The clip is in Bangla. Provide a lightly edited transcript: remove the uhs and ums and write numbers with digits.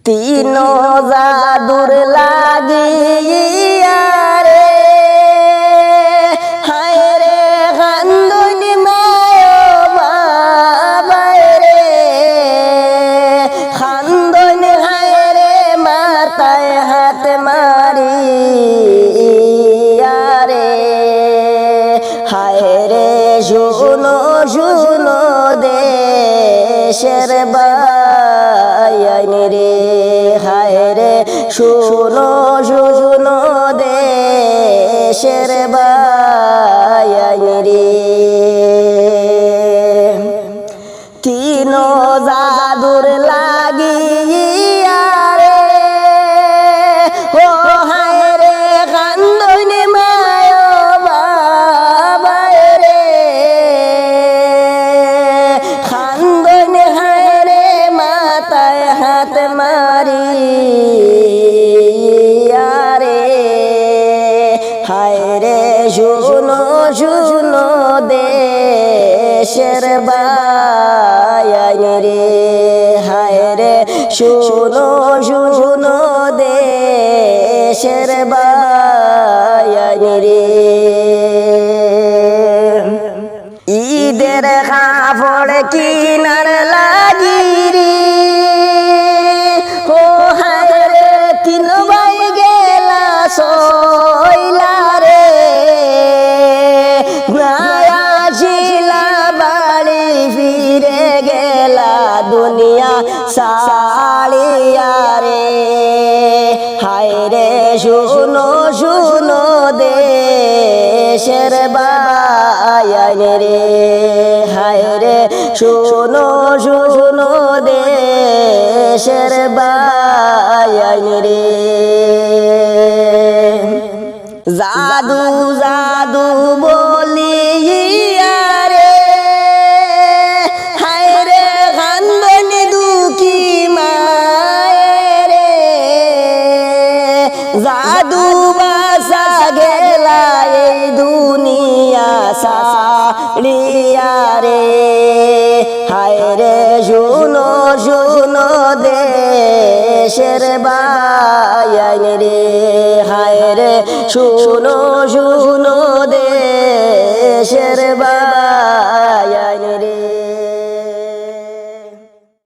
তিন জাদুর লাগিয়া রে হায় রে কান্দনি মায় বাবা রে কান্দনি হায় রে মাথায় হাত মারি রে হায় রে শুনো শুনো দেশের বায়ানি রে হায় রে শুনো শুনো দেশের বায়ানি রে তিন জাদুর লাগিয়া রে ও হায় রে কান্দনি মায় বাবা রে কান্দনি হায় রে মাথায় হাত মারি রে হায় রে শুনো শুনো দেশের বায়ানি রে হায় রে শুনো শুনো দেশের বায়ানি রে ঈদের কাপড় কিনার লাগি রে ও হায় রে তিন ভাই গেলা সইলা রে আসিলা বাড়ি ফিরে গেলা দুনিয়া সাড়িয়া রে হায় রে শুনো শুনো দেশের বায়ানি রে হায় রে শুনো শুনো দেশের বায়ানি রে জাদু জাদু বলিয়া রে হায় রে কান্দনি দুঃখী মায় রে জাদু বাসা গেলা এই দুনিয়া সাড়িয়া রে হায় রে শুনো শুনো দেশের বায়ানি রে হায় রে শুনো শুনো দেশের বায়ানি